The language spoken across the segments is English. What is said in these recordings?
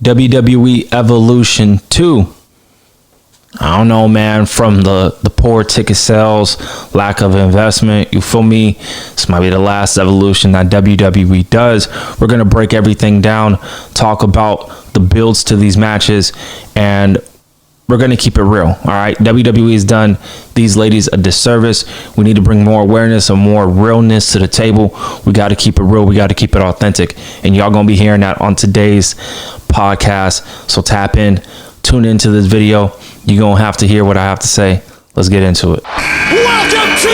WWE Evolution 2. I don't know, man, from the poor ticket sales, lack of investment, you feel me? This might be the last Evolution that WWE does. We're going to break everything down, talk about the builds to these matches, and we're going to keep it real, all right? WWE has done these ladies a disservice. We need to bring more awareness and more realness to the table. We got to keep it real. We got to keep it authentic. And y'all going to be hearing that on today's podcast. So tap in, tune into this video. You're going to have to hear what I have to say. Let's get into it. Welcome to...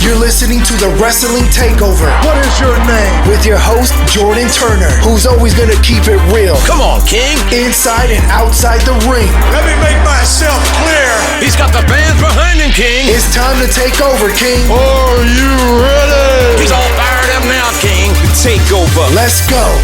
You're listening to the Wrestling Takeover. What is your name? With your host, Jordan Turner, who's always going to keep it real. Come on, King. Inside and outside the ring. Let me make myself clear. He's got the fans behind him, King. It's time to take over, King. Are you ready? He's all fired up now, King. Take over. Let's go.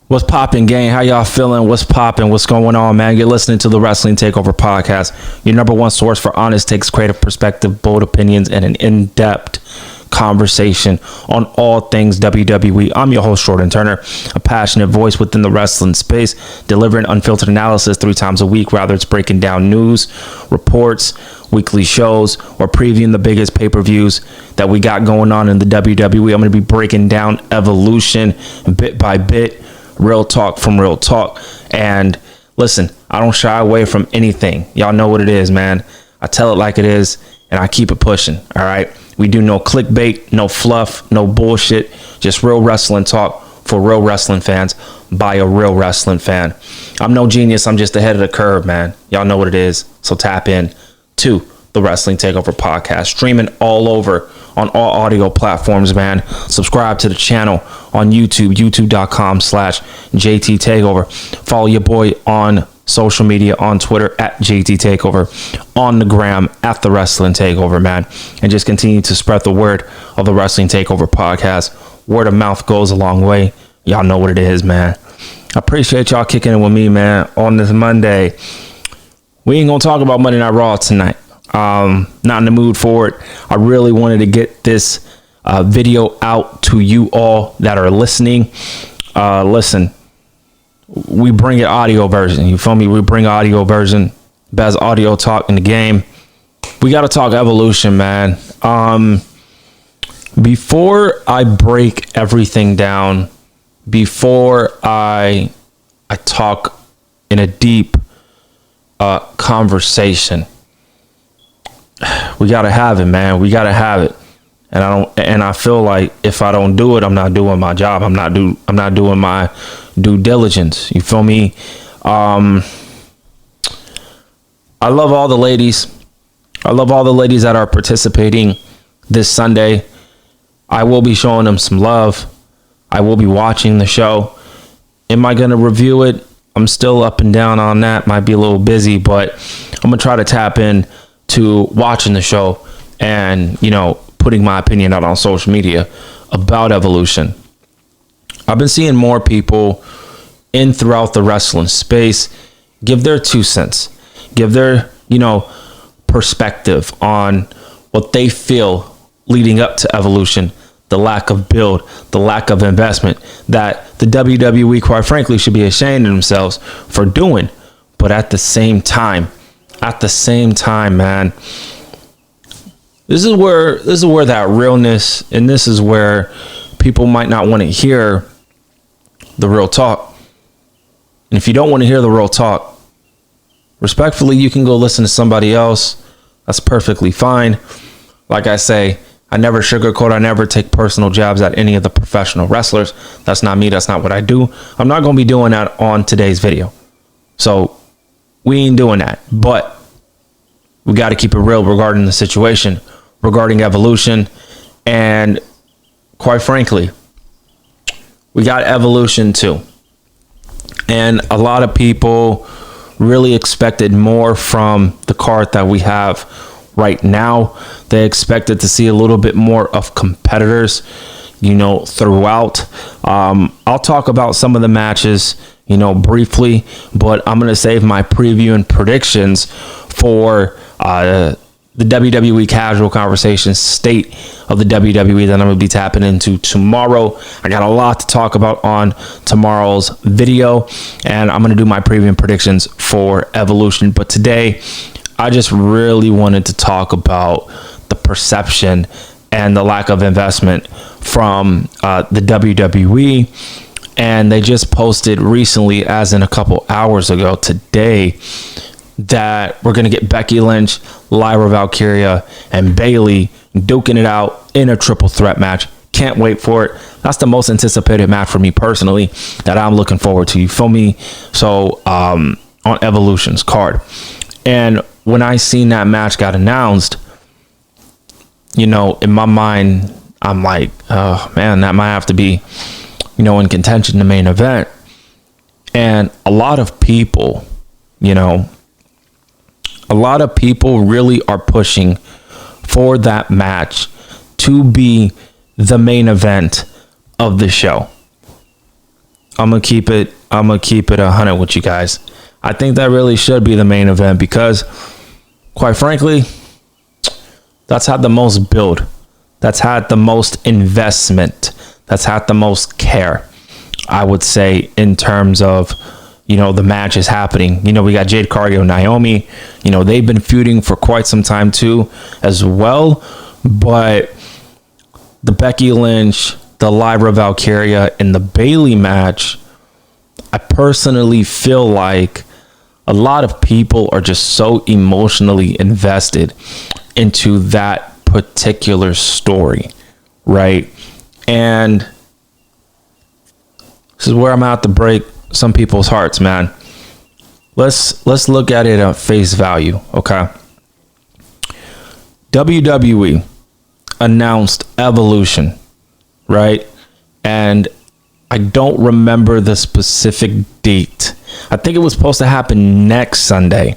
What's poppin', gang? How y'all feeling? What's poppin'? What's going on, man? You're listening to the Wrestling Takeover Podcast, your number one source for honest takes, creative perspective, bold opinions, and an in-depth conversation on all things WWE. I'm your host, Jordan Turner, a passionate voice within the wrestling space, delivering unfiltered analysis 3 times a week, whether it's breaking down news, reports, weekly shows, or previewing the biggest pay-per-views that we got going on in the WWE. I'm going to be breaking down Evolution bit by bit. Real talk from real talk. And listen, I don't shy away from anything. Y'all know what it is, man. I tell it like it is, and I keep it pushing. All right. We do no clickbait, no fluff, no bullshit. Just real wrestling talk for real wrestling fans by a real wrestling fan. I'm no genius. I'm just ahead of the curve, man. Y'all know what it is. So tap in to the Wrestling Takeover Podcast, streaming all over on all audio platforms, man. Subscribe to the channel on YouTube, youtube.com/JT Takeover. Follow your boy on social media, on Twitter at JT Takeover, on the gram at the Wrestling Takeover, man. And just continue to spread the word of the Wrestling Takeover Podcast. Word of mouth goes a long way. Y'all know what it is, man. I appreciate y'all kicking it with me, man, on this Monday. We ain't gonna talk about Monday Night Raw tonight. Not in the mood for it. I really wanted to get this video out to you all that are listening. Listen, we bring an audio version. You feel me? We bring audio version. Best audio talk in the game. We got to talk Evolution, man. Before I break everything down, before I talk in a deep conversation, we gotta have it, man. We gotta have it, and I feel like if I don't do it, I'm not doing my job. I'm not doing my due diligence. You feel me? I love all the ladies. I love all the ladies that are participating this Sunday. I will be showing them some love. I will be watching the show. Am I gonna review it? I'm still up and down on that. Might be a little busy, but I'm gonna try to tap in to watching the show and, you know, putting my opinion out on social media about Evolution. I've been seeing more people in throughout the wrestling space give their 2 cents, give their, you know, perspective on what they feel leading up to Evolution, the lack of build, the lack of investment that the WWE, quite frankly, should be ashamed of themselves for doing. But at the same time, man, this is where that realness, and this is where people might not want to hear the real talk. And if you don't want to hear the real talk, respectfully, you can go listen to somebody else. That's perfectly fine. Like I say, I never sugarcoat. I never take personal jabs at any of the professional wrestlers. That's not me. That's not what I do. I'm not going to be doing that on today's video. So we ain't doing that. But we got to keep it real regarding the situation, regarding Evolution. And quite frankly, we got Evolution 2. And a lot of people really expected more from the card that we have right now. They expected to see a little bit more of competitors, you know, throughout. I'll talk about some of the matches, you know, briefly, but I'm going to save my preview and predictions for the WWE casual conversation state of the WWE that I'm going to be tapping into tomorrow. I got a lot to talk about on tomorrow's video, and I'm going to do my preview and predictions for Evolution. But today, I just really wanted to talk about the perception and the lack of investment from the WWE. And they just posted recently, as in a couple hours ago today, that we're going to get Becky Lynch, Lyra Valkyria, and Bayley duking it out in a triple threat match. Can't wait for it. That's the most anticipated match for me personally that I'm looking forward to. You feel me? So on Evolution's card. And when I seen that match got announced, you know, in my mind, I'm like, oh man, that might have to be, you know, in contention, the main event. And a lot of people, you know, really are pushing for that match to be the main event of the show. I'm gonna keep it 100 with you guys. I think that really should be the main event because, quite frankly, that's had the most build, that's had the most investment, that's had the most care, I would say, in terms of, you know, the match is happening. You know, we got Jade Cargill and Naomi. You know, they've been feuding for quite some time too as well. But the Becky Lynch, the Lyra Valkyria, and the Bayley match, I personally feel like a lot of people are just so emotionally invested into that particular story, right? And this is where I'm out to break some people's hearts, man. Let's look at it at face value, okay? WWE announced Evolution, right? And I don't remember the specific date. I think it was supposed to happen next Sunday,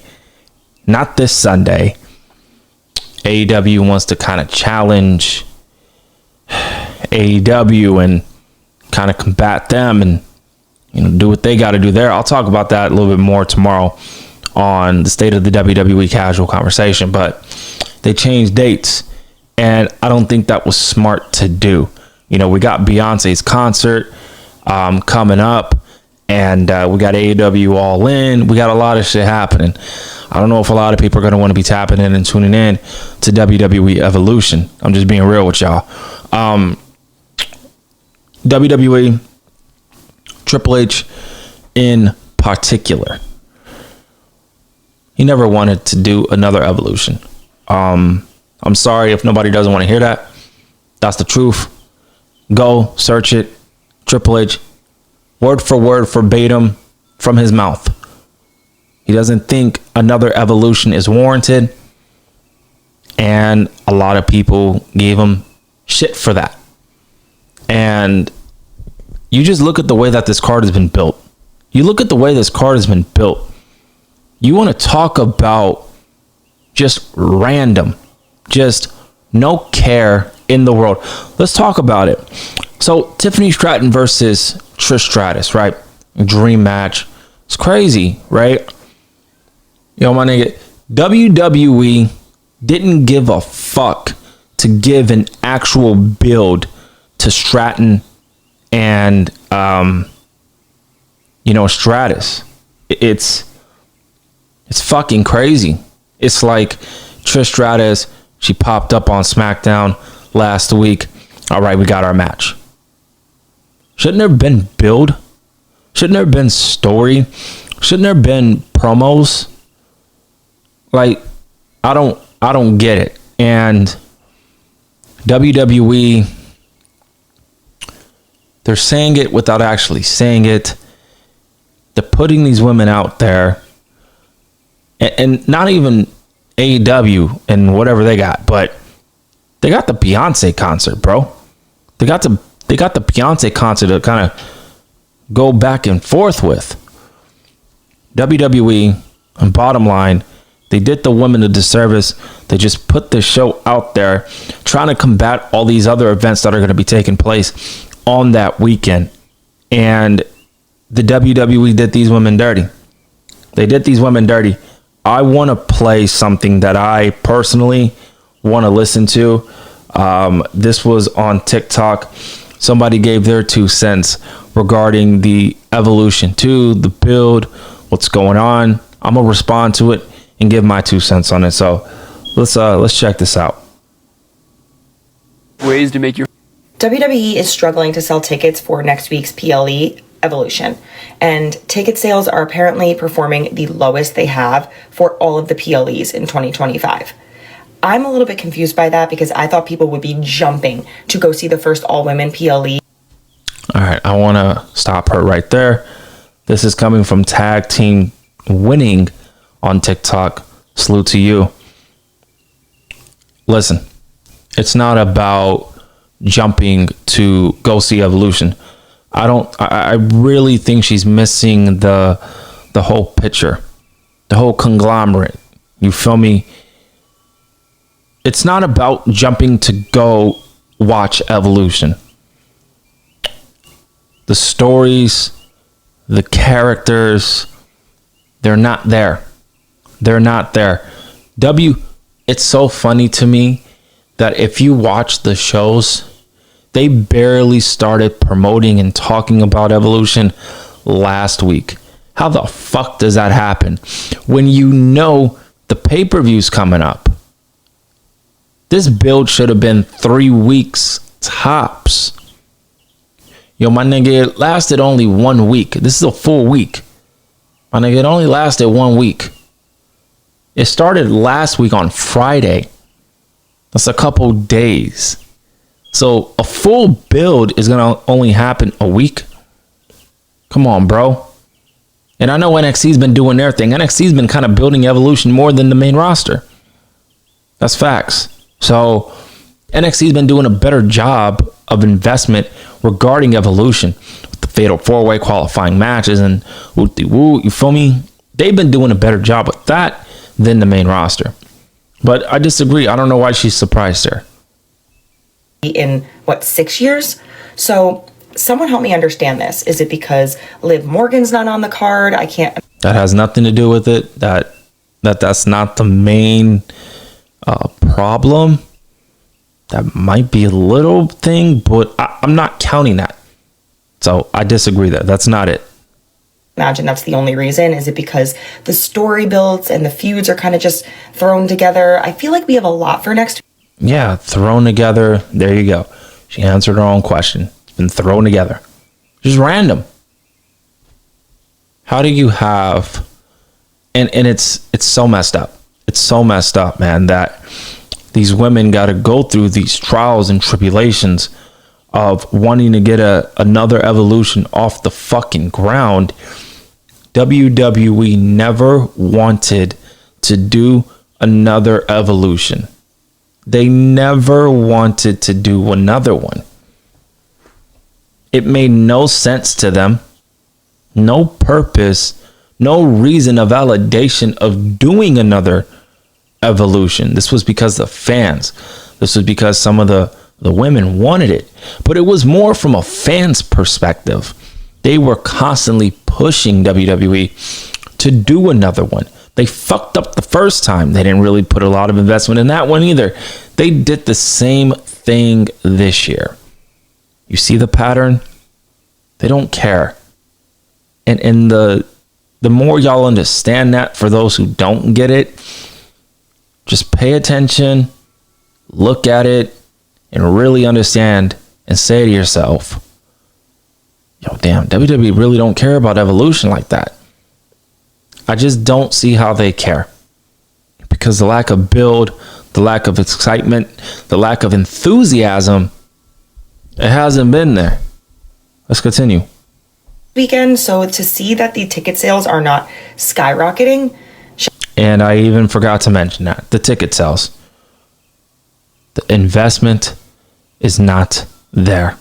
not this Sunday. AEW wants to kind of challenge AEW and kind of combat them and, you know, do what they got to do there. I'll talk about that a little bit more tomorrow on the state of the WWE casual conversation, but they changed dates, and I don't think that was smart to do. You know, we got Beyonce's concert coming up, and we got AEW All In. We got a lot of shit happening. I don't know if a lot of people are going to want to be tapping in and tuning in to WWE Evolution. I'm just being real with y'all. WWE, Triple H in particular, he never wanted to do another Evolution. I'm sorry if nobody doesn't want to hear that. That's the truth. Go search it. Triple H, word for word, verbatim from his mouth. He doesn't think another Evolution is warranted. And a lot of people gave him shit for that. And you just look at the way that this card has been built. You look at the way this card has been built. You want to talk about just random, just no care in the world. Let's talk about it. So Tiffany Stratton versus Trish Stratus, right? Dream match. It's crazy, right? You know, my nigga, WWE didn't give a fuck to give an actual build to Stratton and you know, Stratus. It's fucking crazy. It's like Trish Stratus, she popped up on SmackDown last week. All right, we got our match. Shouldn't there have been build? Shouldn't there have been story? Shouldn't there have been promos? Like, I don't get it. And WWE, they're saying it without actually saying it. They're putting these women out there, and not even AEW and whatever they got, but they got the Beyonce concert, bro. They got the Beyonce concert to kind of go back and forth with. WWE, and bottom line, they did the women a disservice. They just put the show out there trying to combat all these other events that are going to be taking place on that weekend. And the WWE did these women dirty. They did these women dirty I want to play something that I personally want to listen to. This was on TikTok. Somebody gave their 2 cents regarding the Evolution 2, the build, what's going on. I'm gonna respond to it and give my 2 cents on it. So let's check this out. Ways to make your WWE is struggling to sell tickets for next week's PLE Evolution, and ticket sales are apparently performing the lowest they have for all of the PLEs in 2025. I'm a little bit confused by that because I thought people would be jumping to go see the first all-women PLE. All right, I want to stop her right there. This is coming from Tag Team Winning on TikTok. Salute to you. Listen, it's not about jumping to go see Evolution. I really think she's missing the whole picture, the whole conglomerate. You feel me? It's not about jumping to go watch Evolution. The stories, the characters, they're not there. They're not there. It's so funny to me that if you watch the shows, they barely started promoting and talking about Evolution last week. How the fuck does that happen when you know the pay-per-view's coming up? This build should have been 3 weeks tops. Yo, my nigga, it lasted only 1 week. This is a full week. My nigga, it only lasted 1 week. It started last week on Friday. That's a couple days. So a full build is going to only happen a week. Come on, bro. And I know NXT's been doing their thing. NXT's been kind of building Evolution more than the main roster. That's facts. So NXT's been doing a better job of investment regarding Evolution with the Fatal 4-Way qualifying matches and woo, you feel me? They've been doing a better job with that than the main roster. But I disagree. I don't know why she's surprised there. In 6 years? So someone help me understand this. Is it because Liv Morgan's not on the card? I can't. That has nothing to do with it. That's not the main problem. That might be a little thing, but I'm not counting that. So I disagree there. That's not it. Imagine that's the only reason. Is it because the story builds and the feuds are kind of just thrown together? I feel like we have a lot for next week. Yeah, thrown together. There you go. She answered her own question. It's been thrown together. Just random. How do you have... And it's so messed up. It's so messed up, man, that these women got to go through these trials and tribulations of wanting to get another Evolution off the fucking ground. WWE never wanted to do another Evolution. They never wanted to do another one. It made no sense to them. No purpose, no reason of validation of doing another Evolution. This was because of fans. This was because some of the women wanted it. But it was more from a fan's perspective. They were constantly pushing WWE to do another one. They fucked up the first time. They didn't really put a lot of investment in that one either. They did the same thing this year. You see the pattern? They don't care. And the more y'all understand that, for those who don't get it, just pay attention, look at it, and really understand and say to yourself, yo, damn, WWE really don't care about Evolution like that. I just don't see how they care, because the lack of build, the lack of excitement, the lack of enthusiasm, it hasn't been there. Let's continue. Weekend, so to see that the ticket sales are not skyrocketing. And I even forgot to mention that the ticket sales, the investment is not there.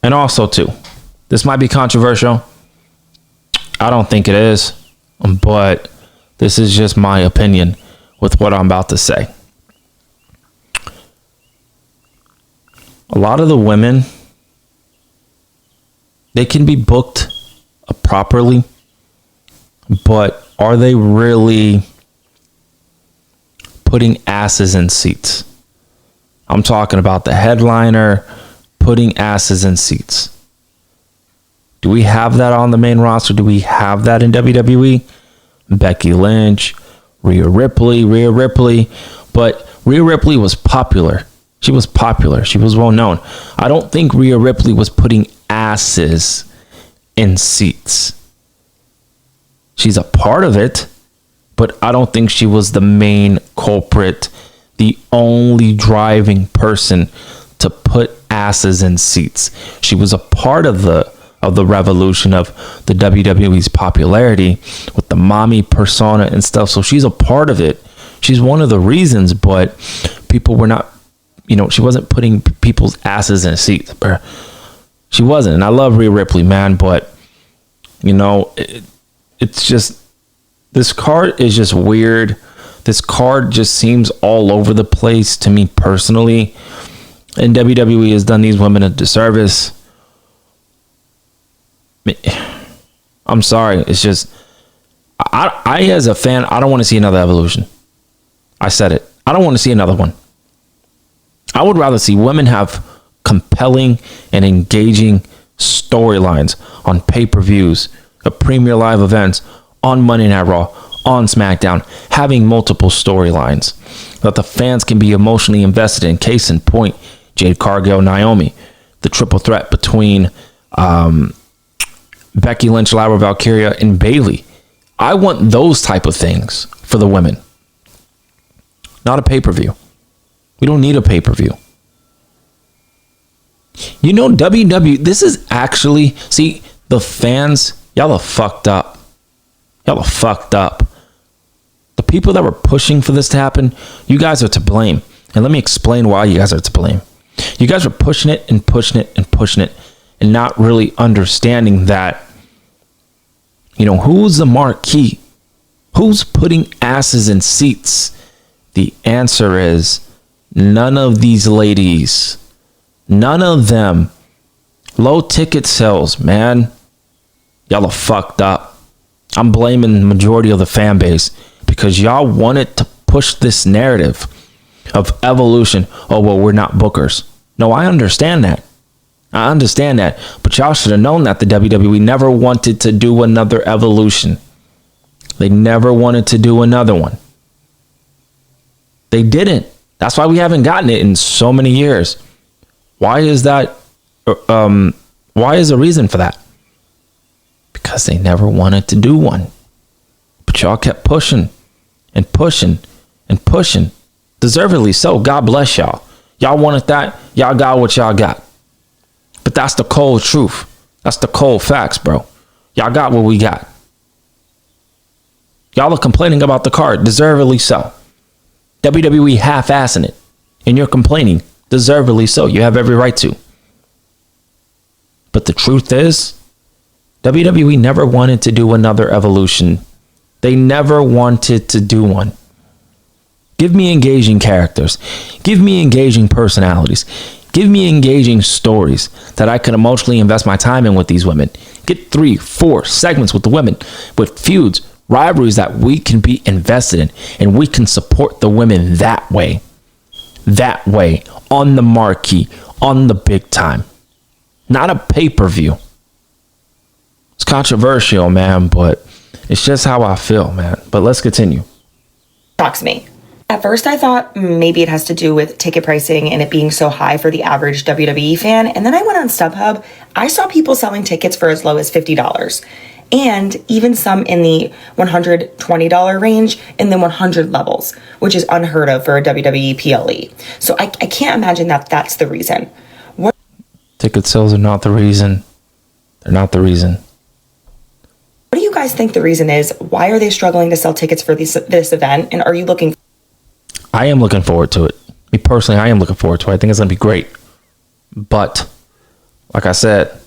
And also too, this might be controversial. I don't think it is, but this is just my opinion with what I'm about to say. A lot of the women, they can be booked properly. but are they really putting asses in seats? I'm talking about the headliner putting asses in seats. Do we have that on the main roster? Do we have that in WWE? Becky Lynch, Rhea Ripley. But Rhea Ripley was popular. She was popular. She was well known. I don't think Rhea Ripley was putting asses in seats. She's a part of it, but I don't think she was the main culprit, the only driving person to put asses in seats. She was a part of the revolution of the WWE's popularity with the mommy persona and stuff. So she's a part of it. She's one of the reasons, but people were not, she wasn't putting people's asses in seats. She wasn't. And I love Rhea Ripley, man, but it's just, this card is just weird. This card just seems all over the place to me personally. And WWE has done these women a disservice. I'm sorry. It's just, I as a fan, I don't want to see another Evolution. I said it. I don't want to see another one. I would rather see women have compelling and engaging storylines on pay-per-views, at Premier Live events, on Monday Night Raw, on SmackDown, having multiple storylines that the fans can be emotionally invested in. Case in point, Jade Cargill, Naomi, the triple threat between Becky Lynch, Lyra Valkyria, and Bayley. I want those type of things for the women. Not a pay-per-view. We don't need a pay-per-view. WWE, this is actually, see, the fans, y'all are fucked up. Y'all are fucked up. The people that were pushing for this to happen, you guys are to blame. And let me explain why you guys are to blame. You guys are pushing it and pushing it and pushing it and not really understanding that, who's the marquee? Who's putting asses in seats? The answer is none of these ladies. None of them. Low ticket sales, man. Y'all are fucked up. I'm blaming the majority of the fan base because y'all wanted to push this narrative of Evolution. Oh, well, we're not bookers. No, I understand that. But y'all should have known that the WWE never wanted to do another Evolution. They never wanted to do another one. They didn't. That's why we haven't gotten it in so many years. Why is that? Why is the reason for that? Because they never wanted to do one. But y'all kept pushing and pushing and pushing. Deservedly so. God bless y'all. Y'all wanted that. Y'all got what y'all got. But that's the cold truth. That's the cold facts, bro. Y'all got what we got. Y'all are complaining about the card. Deservedly so. WWE half-assing it. And you're complaining. Deservedly so. You have every right to. But the truth is, WWE never wanted to do another Evolution. They never wanted to do one. Give me engaging characters. Give me engaging personalities. Give me engaging stories that I can emotionally invest my time in with these women. Get 3-4 segments with the women, with feuds, rivalries that we can be invested in, and we can support the women that way. That way, on the marquee, on the big time. Not a pay-per-view. It's controversial, man, but it's just how I feel, man. But let's continue. Shocks me. At first, I thought maybe it has to do with ticket pricing and it being so high for the average WWE fan. And then I went on StubHub. I saw people selling tickets for as low as $50. And even some in the $120 range in the 100 levels, which is unheard of for a WWE PLE. So I can't imagine that that's the reason. Ticket sales are not the reason. They're not the reason. What do you guys think the reason is? Why are they struggling to sell tickets for this event? And are you looking? I am looking forward to it. Me personally, I am looking forward to it. I think it's going to be great. But, like I said,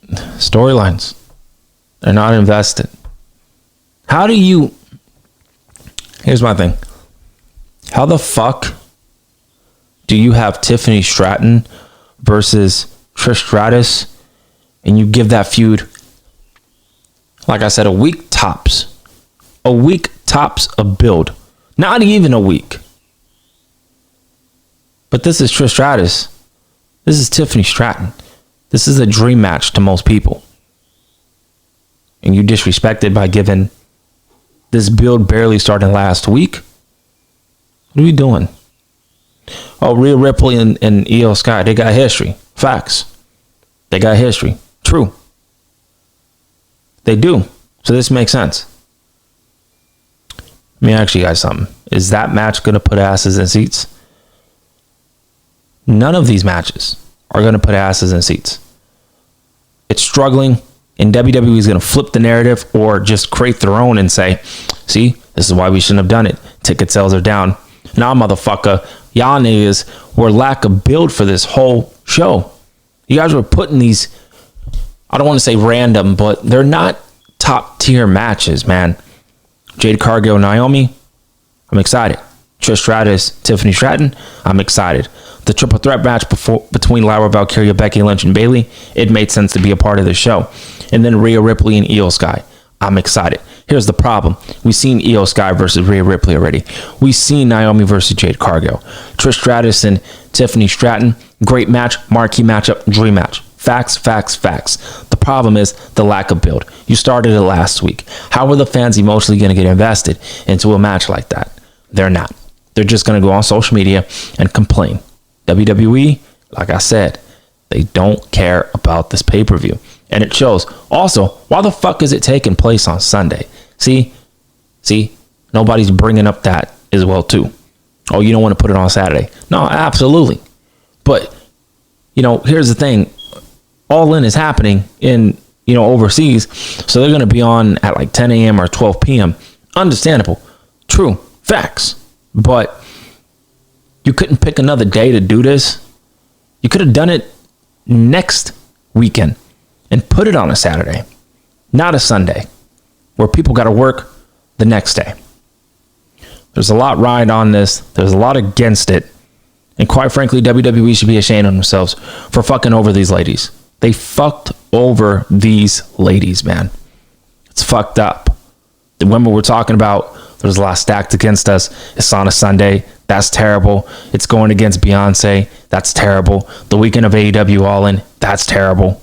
storylines, they're not invested. How do you... Here's my thing. How the fuck do you have Tiffany Stratton versus Trish Stratus and you give that feud Like I said, a week tops. A week tops a build. Not even a week. But this is Trish Stratus. This is Tiffany Stratton. This is a dream match to most people. And you disrespected by giving this build barely starting last week? What are we doing? Oh, Rhea Ripley and Io Sky, they got history. Facts. They got history. True. They do. So this makes sense. Let me ask you guys something. Is that match going to put asses in seats? None of these matches are going to put asses in seats. It's struggling, and WWE is going to flip the narrative or just create their own and say, see, this is why we shouldn't have done it. Ticket sales are down. Nah, motherfucker, y'all niggas were lack of build for this whole show. You guys were putting these, I don't want to say random, but they're not top tier matches, man. Jade Cargill, Naomi, I'm excited. Trish Stratus, Tiffany Stratton, I'm excited. The triple threat match between Lyra Valkyria, Becky Lynch, and Bayley, it made sense to be a part of the show. And then Rhea Ripley and Io Sky, I'm excited. Here's the problem. We've seen Io Sky versus Rhea Ripley already. We've seen Naomi versus Jade Cargill. Trish Stratus and Tiffany Stratton, great match, marquee matchup, dream match. Facts, facts, facts. The problem is the lack of build. You started it last week. How are the fans emotionally going to get invested into a match like that? They're not. They're just going to go on social media and complain. WWE, like I said, they don't care about this pay-per-view. And it shows. Also, why the fuck is it taking place on Sunday? See, nobody's bringing up that as well too. Oh, you don't want to put it on Saturday? No, absolutely. But, here's the thing. All In is happening in, overseas. So they're going to be on at like 10 a.m. or 12 p.m. Understandable. True. Facts. But you couldn't pick another day to do this. You could have done it next weekend and put it on a Saturday, not a Sunday, where people got to work the next day. There's a lot riding on this. There's a lot against it. And quite frankly, WWE should be ashamed of themselves for fucking over these ladies. They fucked over these ladies, man. It's fucked up. The women we're talking about, there's a lot stacked against us. It's on a Sunday. That's terrible. It's going against Beyonce. That's terrible. The weekend of AEW All In. That's terrible.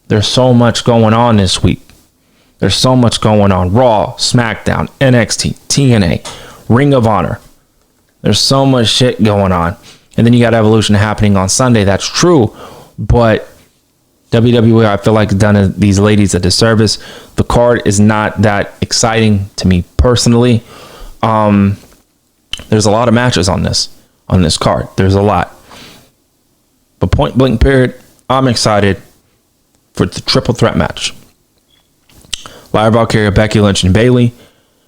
There's so much going on this week. There's so much going on. Raw, SmackDown, NXT, TNA, Ring of Honor. There's so much shit going on. And then you got Evolution happening on Sunday. That's true. But WWE, I feel like, has done these ladies a disservice. The card is not that exciting to me personally. There's a lot of matches on this card. There's a lot. But point blank period, I'm excited for the triple threat match. Lyra Valkyria, Becky Lynch, and Bayley.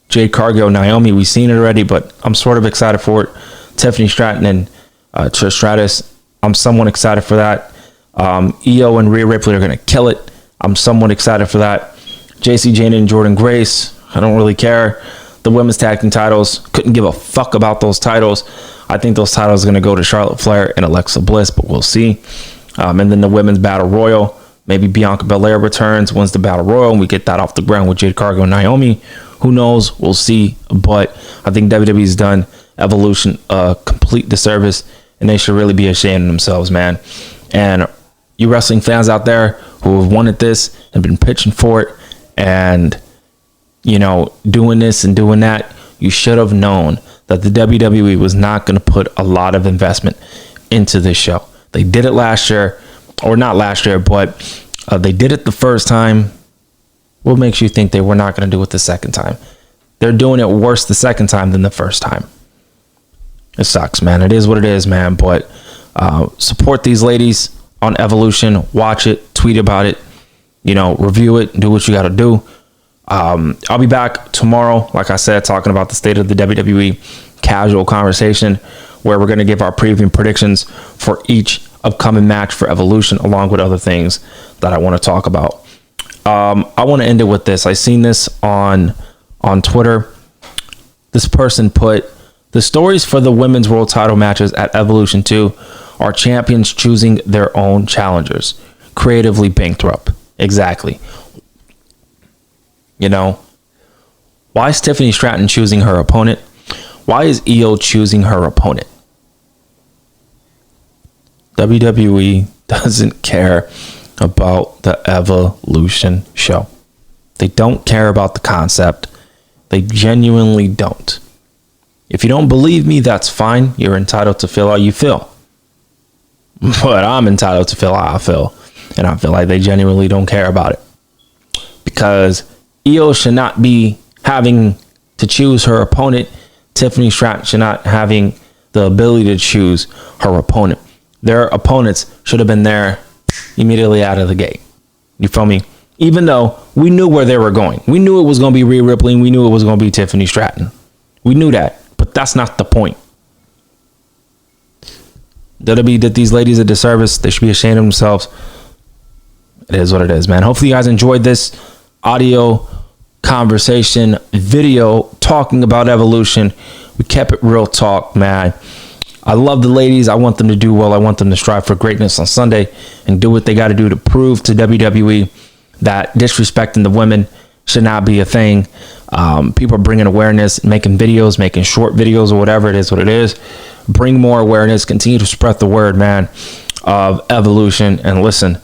Jade Cargill, Naomi, we've seen it already, but I'm sort of excited for it. Tiffany Stratton and Trish Stratus, I'm somewhat excited for that. Io and Rhea Ripley are going to kill it. I'm somewhat excited for that. JC Jane and Jordan Grace, I don't really care. The women's tag team titles, couldn't give a fuck about those titles. I think those titles are going to go to Charlotte Flair and Alexa Bliss, but we'll see. And then the women's battle royal, maybe Bianca Belair returns, wins the battle royal, and we get that off the ground with Jade Cargill and Naomi. Who knows? We'll see. But I think WWE's done Evolution a complete disservice, and they should really be ashamed of themselves, man. And you wrestling fans out there who have wanted this and been pitching for it and, doing this and doing that, you should have known that the WWE was not going to put a lot of investment into this show. They did it last year, or not last year, but they did it the first time. What makes you think they were not going to do it the second time? They're doing it worse the second time than the first time. It sucks, man. It is what it is, man. But support these ladies on Evolution. Watch it. Tweet about it. Review it. Do what you got to do. I'll be back tomorrow, like I said, talking about the state of the WWE casual conversation, where we're going to give our preview predictions for each upcoming match for Evolution, along with other things that I want to talk about. I want to end it with this. I seen this on Twitter. This person put, the stories for the women's world title matches at Evolution 2 are champions choosing their own challengers. Creatively bankrupt. Exactly. You know, why is Tiffany Stratton choosing her opponent? Why is Io choosing her opponent? WWE doesn't care about the Evolution show. They don't care about the concept. They genuinely don't. If you don't believe me, that's fine. You're entitled to feel how you feel. But I'm entitled to feel how I feel. And I feel like they genuinely don't care about it. Because Io should not be having to choose her opponent. Tiffany Stratton should not having the ability to choose her opponent. Their opponents should have been there immediately out of the gate. You feel me? Even though we knew where they were going. We knew it was going to be Rhea Ripley. We knew it was going to be Tiffany Stratton. We knew that. But that's not the point. WWE did these ladies a disservice. They should be ashamed of themselves. It is what it is, man. Hopefully you guys enjoyed this audio conversation video talking about Evolution. We kept it real talk, man. I love the ladies. I want them to do well. I want them to strive for greatness on Sunday and do what they got to do to prove to WWE that disrespecting the women should not be a thing. People are bringing awareness, making videos, making short videos or whatever it is, what it is. Bring more awareness. Continue to spread the word, man, of Evolution. And listen,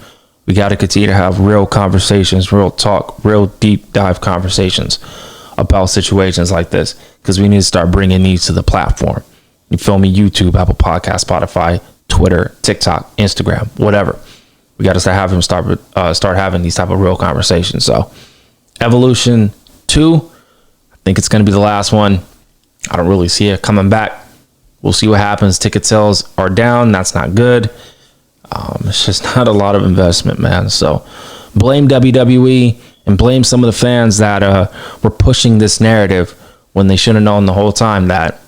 we got to continue to have real conversations, real talk, real deep dive conversations about situations like this, because we need to start bringing these to the platform. You feel me? YouTube, Apple Podcasts, Spotify, Twitter, TikTok, Instagram, whatever. We got to start having these type of real conversations. So Evolution 2, I think it's going to be the last one. I don't really see it coming back. We'll see what happens. Ticket sales are down. That's not good. It's just not a lot of investment, man. So blame WWE and blame some of the fans that were pushing this narrative when they should have known the whole time that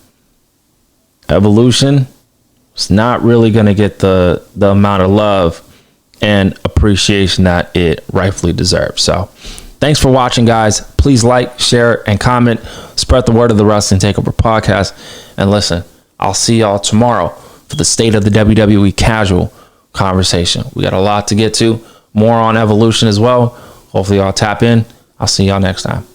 Evolution is not really going to get the amount of love and appreciation that it rightfully deserves. So thanks for watching, guys. Please like, share, and comment. Spread the word of the Wrestling Takeover Podcast. And listen, I'll see y'all tomorrow for the state of the WWE casual conversation. We got a lot to get to. More on Evolution as well. Hopefully y'all tap in. I'll see y'all next time.